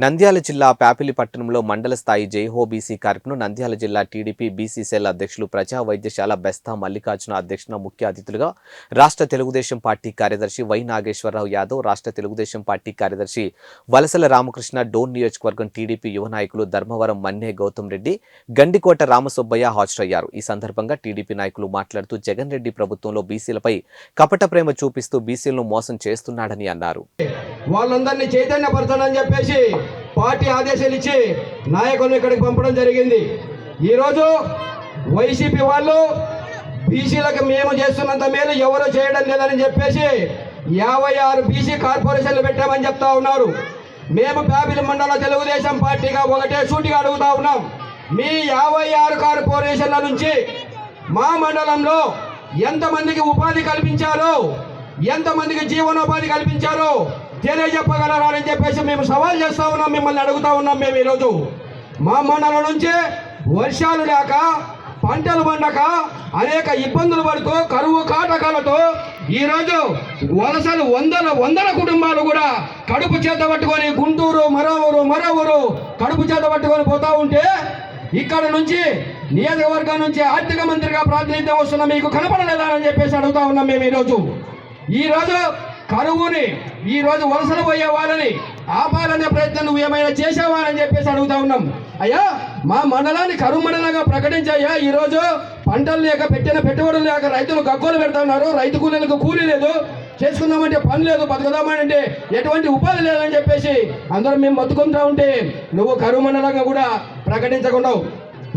నంద్యాల జిల్లా ప్యాపిలి పట్టణంలో మండల స్థాయి జైహో బీసీ కార్యక్రమం నంద్యాల జిల్లా టీడీపీ బీసీ సెల్ అధ్యక్షులు ప్రజా వైద్యశాల బెస్తా మల్లికార్జున అధ్యక్షున ముఖ్య అతిథులుగా రాష్ట్ర తెలుగుదేశం పార్టీ కార్యదర్శి వై నాగేశ్వరరావు యాదవ్, రాష్ట్ర తెలుగుదేశం పార్టీ కార్యదర్శి వలసల రామకృష్ణ, డోన్ నియోజకవర్గం టీడీపీ యువ నాయకులు ధర్మవరం మన్నే గౌతమ్ రెడ్డి, గండికోట రామసుబ్బయ్య హాజరయ్యారు. ఈ సందర్భంగా టీడీపీ నాయకులు మాట్లాడుతూ జగన్ రెడ్డి ప్రభుత్వంలో బీసీలపై కపట ప్రేమ చూపిస్తూ బీసీలను మోసం చేస్తున్నాడని అన్నారు. వాళ్ళందరినీ చైతన్యపరచాలని చెప్పేసి పార్టీ ఆదేశాలు ఇచ్చి నాయకులను ఇక్కడికి పంపడం జరిగింది. ఈరోజు వైసీపీ వాళ్ళు బీసీలకు మేము చేస్తున్నంత మేలు ఎవరు చేయడం లేదని చెప్పేసి 56 బీసీ కార్పొరేషన్లు పెట్టామని చెప్తా ఉన్నారు. మేము ప్యాపిలి మండల తెలుగుదేశం పార్టీగా ఒకటే సూటిగా అడుగుతా ఉన్నాం. మీ 56 కార్పొరేషన్ల నుంచి మా మండలంలో ఎంతమందికి ఉపాధి కల్పించారో, ఎంతమందికి జీవనోపాధి కల్పించారో తెలియజెప్పగలరా అని చెప్పేసి మేము సవాల్ చేస్తా ఉన్నాం, మిమ్మల్ని అడుగుతా ఉన్నాం. మేము ఈరోజు మా మండలం నుంచి వర్షాలు లేక, పంటలు పండక అనేక ఇబ్బందులు పడుతూ కరువు కాటకాలతో ఈరోజు వలసలు వందల కుటుంబాలు కూడా కడుపు చేత పట్టుకొని గుంటూరు మరో ఊరు కడుపు చేత పట్టుకొని పోతా ఉంటే ఇక్కడ నుంచి నియోజకవర్గం నుంచి ఆర్థిక మంత్రిగా ప్రాతినిధ్యం వస్తున్న మీకు కనపడలేదా అని చెప్పేసి అడుగుతా ఉన్నాం. మేము ఈరోజు కరువుని, ఈరోజు వలసలు పోయే వాళ్ళని ఆపాలనే ప్రయత్నం నువ్వు ఏమైనా చేసావా అని చెప్పేసి అడుగుతా ఉన్నాం. అయ్యా, మా మండలాన్ని కరువు మండలంగా ప్రకటించాయ్యా. ఈరోజు పంటలు లేక, పెట్టిన పెట్టుబడులు లేక రైతులు గగ్గోలు పెడతా ఉన్నారు. రైతు కూలీలకు కూలీ లేదు, చేసుకుందామంటే పని లేదు, బతుకుదామంటే ఎటువంటి ఉపాధి లేదని చెప్పేసి అందరం మేము బతుకుంటా ఉంటే నువ్వు కరువు మండలంగా కూడా ప్రకటించకుండా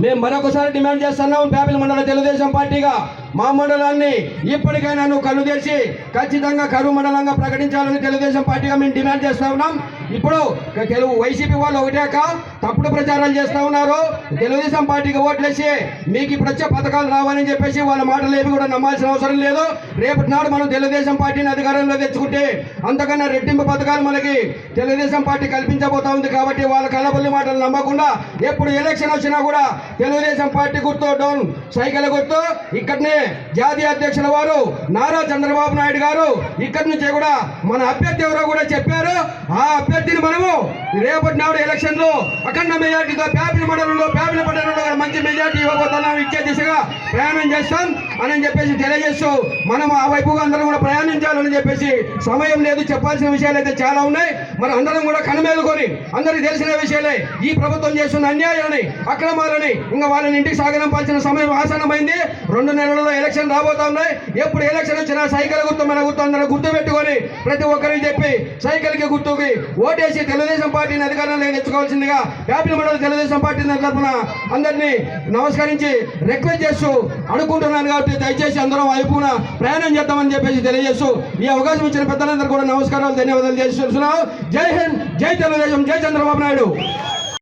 మేము మరొకసారి డిమాండ్ చేస్తున్నాం. ప్యాపిలి మండల తెలుగుదేశం పార్టీగా మా మండలాన్ని ఇప్పటికైనా నువ్వు కళ్ళు తెరిచి ఖచ్చితంగా కరువు మండలంగా ప్రకటించాలని తెలుగుదేశం పార్టీగా మేము డిమాండ్ చేస్తా ఉన్నాం. ఇప్పుడు తెలుగు వైసీపీ వాళ్ళు ఒకటేక తప్పుడు ప్రచారాలు చేస్తూ ఉన్నారు. తెలుగుదేశం పార్టీకి ఓట్లేసి మీకు ఇప్పుడు వచ్చే పథకాలు రావాలని చెప్పేసి వాళ్ళ మాటలు ఏవి కూడా నమ్మాల్సిన అవసరం లేదు. రేపటి నాడు మనం తెలుగుదేశం పార్టీని అధికారంలో తెచ్చుకుంటే అంతకన్నా రెట్టింపు పథకాలు మనకి తెలుగుదేశం పార్టీ కల్పించబోతా ఉంది. కాబట్టి వాళ్ళ కళ్ళబొల్లి మాటలు నమ్మకుండా ఎప్పుడు ఎలక్షన్ వచ్చినా కూడా తెలుగుదేశం పార్టీ గుర్తు, డౌన్ సైకిల్ గుర్తు, ఇక్కడనే జాతీయ అధ్యక్షుల వారు నారా చంద్రబాబు నాయుడు గారు ఇక్కడి నుంచే కూడా మన అభ్యర్థి ఎవరో కూడా చెప్పారు. ఆ అభ్యర్థిని మనము రేపటి నాడు ఎలక్షన్ లో అఖండ మెజార్టీతో ప్యాపిలి మండలంలో మంచి మెజార్టీ ఇవ్వబోతున్నాం, ఇచ్చే దిశగా ప్రయాణం చేస్తాం అని చెప్పేసి తెలియజేస్తూ మనం ఆ వైపుగా అందరం కూడా ప్రయాణించాలని చెప్పేసి, సమయం లేదు, చెప్పాల్సిన విషయాలు అయితే చాలా ఉన్నాయి. మనం అందరం కూడా కనుమేలుకొని అందరికీ తెలిసిన విషయాలే ఈ ప్రభుత్వం చేస్తున్న అన్యాయాలని, అక్రమాలని ఇంకా వాళ్ళని ఇంటికి సాగనంపాల్సిన సమయం ఆసన్నమైంది. 2 నెలల్లో ఎలక్షన్ రాబోతా ఉన్నాయి. ఎప్పుడు ఎలక్షన్ వచ్చినా సైకిల్ గుర్తు మన గుర్తు అందరూ గుర్తు పెట్టుకొని ప్రతి ఒక్కరికి చెప్పి సైకిల్కి గుర్తుకి ఓటేసి తెలుగుదేశం పార్టీని అధికారంలో తెచ్చుకోవాల్సిందిగా ప్యాపిలి మండల తెలుగుదేశం పార్టీ తరఫున అందరినీ నమస్కరించి రిక్వెస్ట్ చేస్తూ అనుకుంటున్నాను. కాబట్టి దయచేసి అందరం వైపున ప్రయాణం చేద్దామని చెప్పేసి తెలియజేస్తూ ఈ అవకాశం ఇచ్చిన పెద్దలందరూ కూడా నమస్కారాలు, ధన్యవాదాలు చేస్తున్నాను. జై హింద్, జై తెలుగుదేశం, జై చంద్రబాబు నాయుడు.